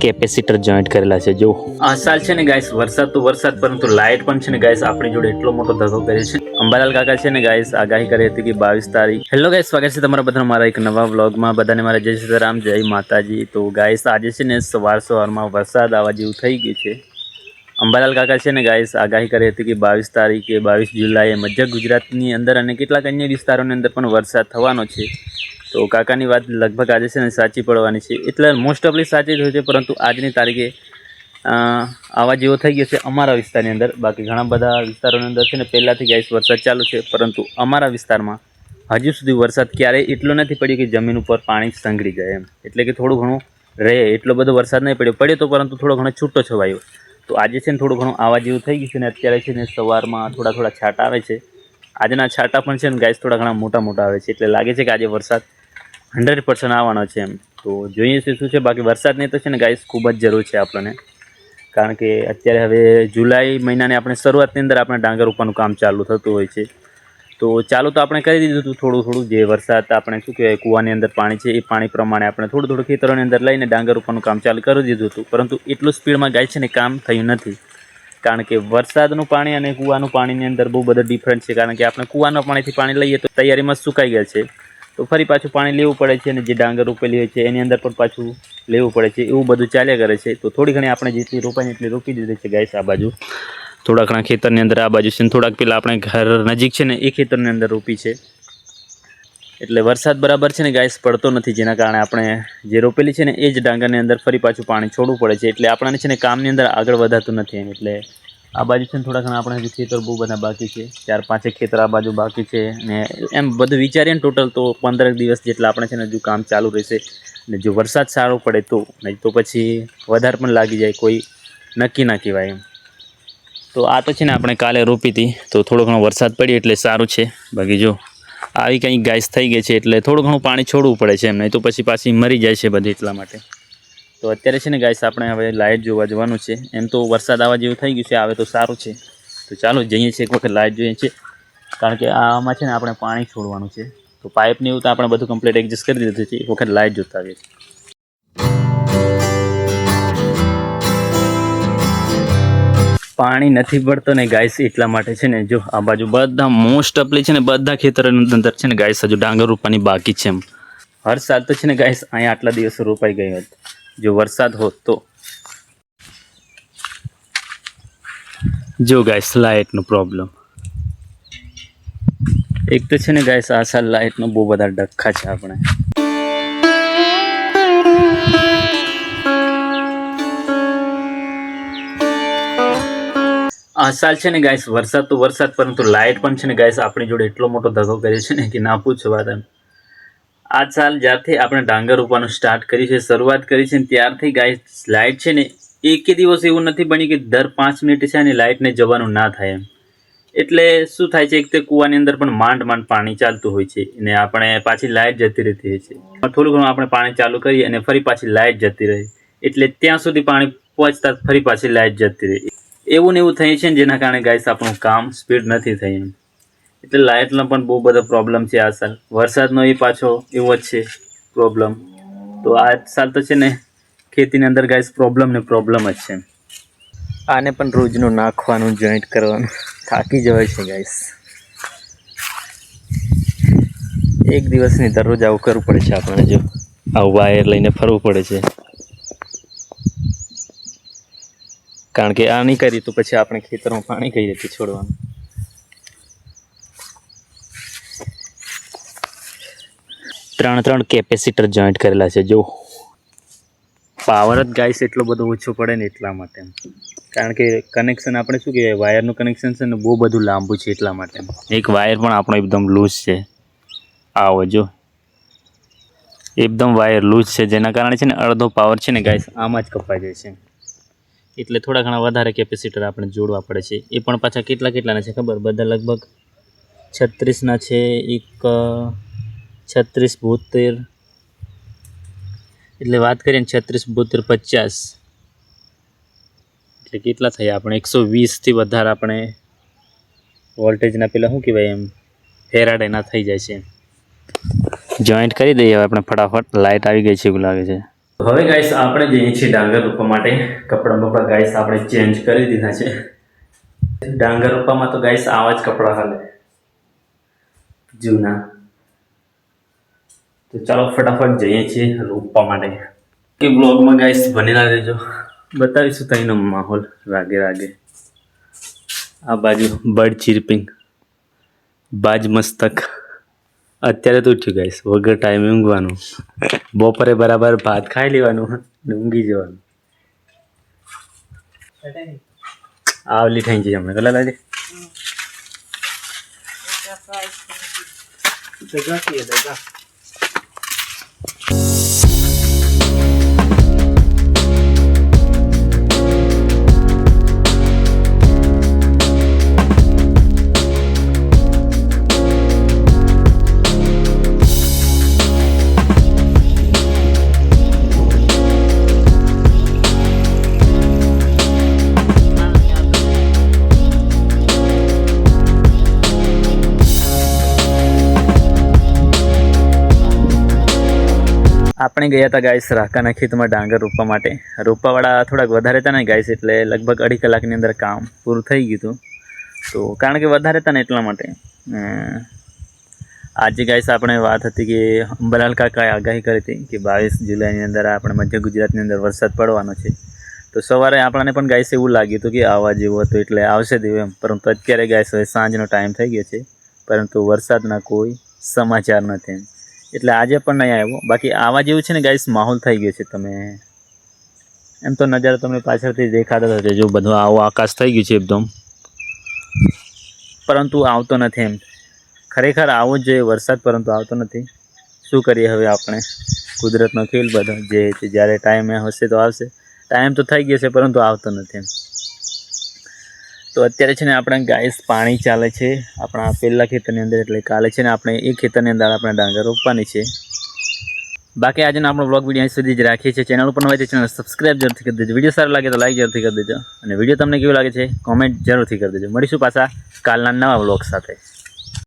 Capacitor joint કરેલા છે જો આ સાલ છે ને ગાઈસ વરસાદ તો વરસાદ પરંતુ લાઇટ પણ છે ને ગાઈસ આપણી જોડે એટલો મોટો ધક્કો કર્યો છે। અંબાલાલ કાકા છે ને ગાઈસ આગાહી કરી હતી કે 22 તારીખ। હેલો ગાઈસ, સ્વાગત છે તમારા બધાનું મારા એક નવા વ્લોગમાં। બધાને મારા જય સીતારામ, જય માતાજી। તો ગાઈસ આજે છે ને સવારમાં વરસાદ આવવા જેવું થઈ ગયું છે। અંબાલાલ કાકા છે ને ગાઈસ આગાહી કરી હતી કે 22 તારીખે 22 જુલાઈએ મધ્ય ગુજરાતની અંદર અને કેટલાક અન્ય વિસ્તારોની અંદર પણ વરસાદ થવાનો છે। તો કાકાની વાત લગભગ આજે છે ને સાચી પડવાની છે, એટલે મોસ્ટ ઓફલી સાચી જ હોય છે, પરંતુ આજની તારીખે આવા જેવો થઈ ગયો છે અમારા વિસ્તારની અંદર। બાકી ઘણા બધા વિસ્તારોની અંદર છે ને પહેલાંથી ગાઈસ વરસાદ ચાલુ છે, પરંતુ અમારા વિસ્તારમાં હજુ સુધી વરસાદ ક્યારેય એટલો નથી પડ્યો કે જમીન ઉપર પાણી સંઘળી જાય એમ, એટલે કે થોડું ઘણું રહે એટલો બધો વરસાદ નહીં પડ્યો તો પરંતુ થોડો ઘણો છૂટો છવાયો। તો આજે છે ને થોડું ઘણું આવા જેવું થઈ ગયું છે ને અત્યારે છે ને સવારમાં થોડા છાંટા આવે છે। આજના છાંટા પણ છે ને ગાઈસ થોડા ઘણા મોટા આવે છે, એટલે લાગે છે કે આજે વરસાદ 100% આવવાનો છે એમ। તો જોઈએ છે શું છે। બાકી વરસાદની તો છે ને ગાઈસ ખૂબ જ જરૂર છે આપણને, કારણ કે અત્યારે હવે જુલાઈ મહિનાની આપણે શરૂઆતની અંદર આપણે ડાંગર રોપવાનું કામ ચાલુ થતું હોય છે। તો ચાલુ તો આપણે કરી દીધું હતું થોડું જે વરસાદ આપણે શું કહેવાય કૂવાની અંદર પાણી છે એ પાણી પ્રમાણે આપણે થોડું ખેતરોની અંદર લઈને ડાંગર રોપવાનું કામ ચાલુ કરી દીધું હતું, પરંતુ એટલું સ્પીડમાં ગાય છે ને કામ થયું નથી, કારણ કે વરસાદનું પાણી અને કૂવાનું પાણીની અંદર બહુ બધો ડિફરન્સ છે। કારણ કે આપણે કૂવાના પાણીથી પાણી લઈએ તો તૈયારીમાં સુકાઈ ગયા છે, તો ફરી પાછું પાણી લેવું પડે છે, અને જે ડાંગર રોપેલી હોય છે એની અંદર પણ પાછું લેવું પડે છે, એવું બધું ચાલ્યા કરે છે। તો થોડી ઘણી આપણે જેટલી રોપાય એટલી રોપી દીધી છે ગાઈસ આ બાજુ, થોડા ઘણા ખેતરની અંદર આ બાજુ છે ને થોડાક પેલા આપણે ઘર નજીક છે ને એ ખેતરની અંદર રોપી છે। એટલે વરસાદ બરાબર છે ને ગાઈસ પડતો નથી, જેના કારણે આપણે જે રોપેલી છે ને એ જ ડાંગરની અંદર ફરી પાછું પાણી છોડવું પડે છે, એટલે આપણને છે ને કામની અંદર આગળ વધાતું નથી એમ। એટલે આ બાજુ છે ને થોડા ઘણા આપણે ખેતર બહુ બધા બાકી છે, 4-5 ખેતર આ બાજુ બાકી છે, ને એમ બધું વિચારીએ ને ટોટલ તો 15 દિવસ જેટલા આપણે છે ને હજુ કામ ચાલુ રહેશે। ને જો વરસાદ સારો પડે તો, નહીં તો પછી વધારે પણ લાગી જાય, કોઈ નક્કી ના કહેવાય એમ। તો આ તો છે ને આપણે કાલે રોપી હતી, તો થોડો ઘણો વરસાદ પડ્યો એટલે સારું છે। બાકી જો આવી કંઈક ગાઈસ થઈ ગઈ છે, એટલે થોડું ઘણું પાણી છોડવું પડે છે એમ, નહીં તો પછી પાછી મરી જાય છે બધી, એટલા માટે। તો અત્યારે છે ને ગાઈસ આપણે હવે લાઇટ જોવા જવાનું છે। એમ તો વરસાદ આવવા જેવું થઈ ગયું છે, આવે તો સારું છે। તો ચાલો જઈએ છીએ, એક વખત લાઇટ જોઈએ છીએ, કારણ કે આમાં છે ને આપણે પાણી છોડવાનું છે। તો પાઇપને એવું તો આપણે બધું કમ્પ્લીટ એડજસ્ટ કરી દીધું છે, એક વખત લાઇટ જોતા આવીએ છીએ। પાણી નથી પડતો ને ગાઈસ, એટલા માટે છે ને જો આ બાજુ બધા મોસ્ટ ઓફલી છે ને બધા ખેતરોની અંદર છે ને ગાઈસ હજુ ડાંગર રોપવાની બાકી છે એમ। હર સાલ તો છે ને ગાઈસ અહીંયા આટલા દિવસો રોપાઈ ગઈ હોત જો વરસાદ હોત તો। જો ગાઈસ લાઇટનો પ્રોબ્લેમ એક તો છે ને ગાઈસ આ સાલ લાઇટનો બહુ બધા ડખ્ખા છે આપણે। આ સાલ છે ને ગાઈસ વરસાદ તો વરસાદ પરંતુ લાઇટ પણ છે ને ગાઈસ આપણી જોડે એટલો મોટો ધક્કો કર્યો છે ને કે ના પૂછો વાત એમ। આ સાલ જ્યારથી આપણે ડાંગર રોપવાનું સ્ટાર્ટ કરી છે, શરૂઆત કરી છે ને ત્યારથી ગાઈસ લાઇટ છે ને એક દિવસ એવું નથી બની કે દર 5 મિનિટ છે ને લાઇટને જવાનું ના થાય એમ। એટલે શું થાય છે, એક તો કૂવાની અંદર પણ માંડ પાણી ચાલતું હોય છે, અને આપણે પાછી લાઇટ જતી રહેતી હોય છે। થોડું ઘણું આપણે પાણી ચાલુ કરીએ અને ફરી પાછી લાઇટ જતી રહે, એટલે ત્યાં સુધી પાણી પહોંચતા ફરી પાછી લાઇટ જતી રહે, એવું ને એવું થાય છે ને, જેના કારણે ગાઈસ આપણું કામ સ્પીડ નથી થઈ એમ। એટલે લાઇટનો પણ બહુ બધો પ્રોબ્લેમ છે આ સાલ, વરસાદનો એ પાછો એવો જ છે પ્રોબ્લેમ। તો આ સાલ તો છે ને ખેતીની અંદર ગાઈસ પ્રોબ્લેમ જ છે। આને પણ રોજનું નાખવાનું, જોઈન્ટ કરવાનું, થાકી જવાય છે ગાઈસ। એક દિવસની દરરોજ આવું કરવું પડે છે આપણને, જો આવું વાયર લઈને ફરવું પડે છે, કારણ કે આ નહીં કરીએ તો પછી આપણે ખેતરમાં પાણી કઈ રીતે છોડવાનું। ત્રણ કેપેસિટર જોઈન્ટ કરેલા છે જો, પાવર જ ગાઈસ એટલો બધો ઓછો પડે ને એટલા માટે, કારણ કે કનેક્શન આપણે શું કહેવાય વાયરનું કનેક્શન છે ને બહુ બધું લાંબુ છે, એટલા માટે। એક વાયર પણ આપણો એકદમ લૂઝ છે, આવો જો એકદમ વાયર લૂઝ છે, જેના કારણે છે ને અડધો પાવર છે ને ગાઈસ આમાં જ કપાઈ જાય છે। એટલે થોડા ઘણા વધારે કેપેસિટર આપણે જોડવા પડે છે, એ પણ પાછા કેટલાના છે ખબર, બધા લગભગ 36ના છે, એક 36 72, એટલે વાત કરીએ ને 36 72 50, એટલે કેટલા થયા આપણે 120થી વધારે આપણે વોલ્ટેજના પેલા શું કહેવાય એમ ફેરાડે ના થઈ જાય છે। જોઈન્ટ કરી દઈએ હવે આપણે ફટાફટ, લાઇટ આવી ગઈ છે એવું લાગે છે। હવે ગાઈસ આપણે જઈએ છીએ ડાંગર રોપવા માટે. કપડાં બપડા ગાઈસ આપણે ચેન્જ કરી દીધા છે. ડાંગર રોપવામાં તો ગાઈસ આવા જ કપડાં હાલે જૂના. તો ચાલો ફટાફટ જઈએ છીએ રોપવા માટે. કે બ્લોગમાં ગાઈસ બનેલા રહેજો, બતાવીશું ત્યાંનો માહોલ રાગે રાગે. આ બાજુ બર્ડ ચીરપિંગ, બાજ મસ્તક. અત્યારે તો ઉઠ્યું ગાઈસ, વગર ટાઈમે ઊંઘવાનું. બપોરે બરાબર ભાત ખાઈ લેવાનું ને ઊંઘી જવાનું. આવલી થઈ જઈએ અમે પેલા લાગે આપણે ગયા હતા ગાઈસ રાકાના ખેતમાં ડાંગર રોપવા માટે. રોપવાવાળા થોડાક વધારે હતા ને ગાઈસ, એટલે લગભગ 2.5 કલાકની અંદર કામ પૂરું થઈ ગયું હતું. તો કારણ કે વધારે હતા ને એટલા માટે આજે ગાઈસ આપણે વાત હતી કે અંબાલાલ કાકાએ આગાહી કરી હતી કે 22 જુલાઈની અંદર આપણે મધ્ય ગુજરાતની અંદર વરસાદ પડવાનો છે. તો સવારે આપણને પણ ગાઈસ એવું લાગ્યું હતું કે આવવા જેવું હતું, એટલે આવશે દેવું એમ. પરંતુ અત્યારે ગાઈસ હવે સાંજનો ટાઈમ થઈ ગયો છે, પરંતુ વરસાદના કોઈ સમાચાર નથી. એટલે આજે પણ નહીં આવ્યો. બાકી આવા જેવું છે ને ગાઈસ માહોલ થઈ ગયો છે. તમે એમ તો નજારો તમને પાછળથી દેખાતા થશે, જો બધું આવું આકાશ થઈ ગયું છે એકદમ, પરંતુ આવતો નથી એમ. ખરેખર આવો જ જોઈએ વરસાદ, પરંતુ આવતો નથી. શું કરીએ હવે આપણે, કુદરતનો ખેલ બધો જે છે. જ્યારે ટાઈમ હશે તો આવશે. ટાઈમ તો થઈ ગયો છે પરંતુ આવતો નથી એમ. તો અત્યારે છે ને આપણે ગાઈસ પાણી ચાલે છે આપણા પહેલાં ખેતરની અંદર, એટલે કાલે છે ને આપણે એ ખેતરની અંદર આપણે ડાંગર રોપવાની છે. બાકી આજનો આપણો બ્લોગ વિડીયો અહીં સુધી જ રાખીએ છીએ. ચેનલ ઉપર હોય તો ચેનલ સબસ્ક્રાઈબ જરૂરથી કરી દેજો. વિડીયો સારો લાગે તો લાઈક જરૂરથી કરી દેજો, અને વિડીયો તમને કેવું લાગે છે કોમેન્ટ જરૂરથી કરી દેજો. મળીશું પાછા કાલના નવા બ્લોગ સાથે.